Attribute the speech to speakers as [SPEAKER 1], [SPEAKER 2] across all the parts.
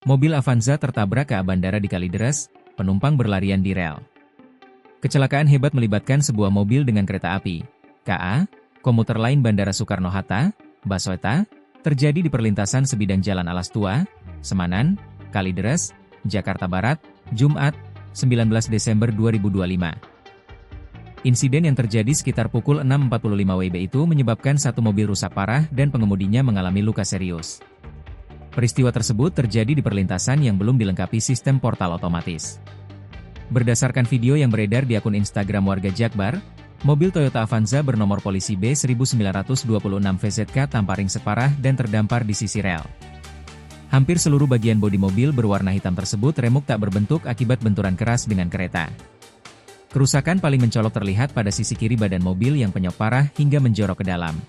[SPEAKER 1] Mobil Avanza tertabrak KA Bandara di Kalideres, penumpang berlarian di rel. Kecelakaan hebat melibatkan sebuah mobil dengan kereta api, KA, komuter lain Bandara Soekarno-Hatta, Basweta, terjadi di perlintasan sebidang Jalan Alas Tua, Semanan, Kalideres, Jakarta Barat, Jumat, 19 Desember 2025. Insiden yang terjadi sekitar pukul 6.45 WIB itu menyebabkan satu mobil rusak parah dan pengemudinya mengalami luka serius. Peristiwa tersebut terjadi di perlintasan yang belum dilengkapi sistem portal otomatis. Berdasarkan video yang beredar di akun Instagram warga Jakbar, mobil Toyota Avanza bernomor polisi B1926VZK tanpa ringsek parah dan terdampar di sisi rel. Hampir seluruh bagian bodi mobil berwarna hitam tersebut remuk tak berbentuk akibat benturan keras dengan kereta. Kerusakan paling mencolok terlihat pada sisi kiri badan mobil yang penyok parah hingga menjorok ke dalam.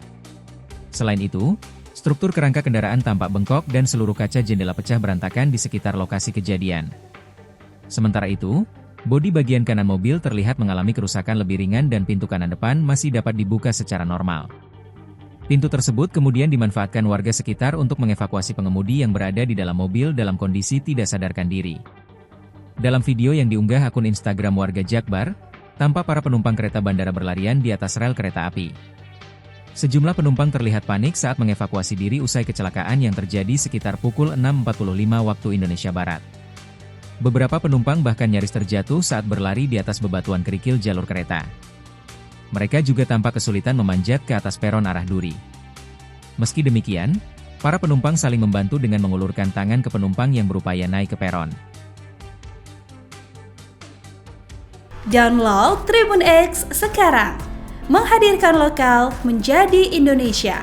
[SPEAKER 1] Selain itu, struktur kerangka kendaraan tampak bengkok dan seluruh kaca jendela pecah berantakan di sekitar lokasi kejadian. Sementara itu, bodi bagian kanan mobil terlihat mengalami kerusakan lebih ringan dan pintu kanan depan masih dapat dibuka secara normal. Pintu tersebut kemudian dimanfaatkan warga sekitar untuk mengevakuasi pengemudi yang berada di dalam mobil dalam kondisi tidak sadarkan diri. Dalam video yang diunggah akun Instagram warga Jakbar, tampak para penumpang kereta bandara berlarian di atas rel kereta api. Sejumlah penumpang terlihat panik saat mengevakuasi diri usai kecelakaan yang terjadi sekitar pukul 6.45 waktu Indonesia Barat. Beberapa penumpang bahkan nyaris terjatuh saat berlari di atas bebatuan kerikil jalur kereta. Mereka juga tampak kesulitan memanjat ke atas peron arah duri. Meski demikian, para penumpang saling membantu dengan mengulurkan tangan ke penumpang yang berupaya naik ke peron.
[SPEAKER 2] Download Tribun X sekarang, menghadirkan lokal menjadi Indonesia.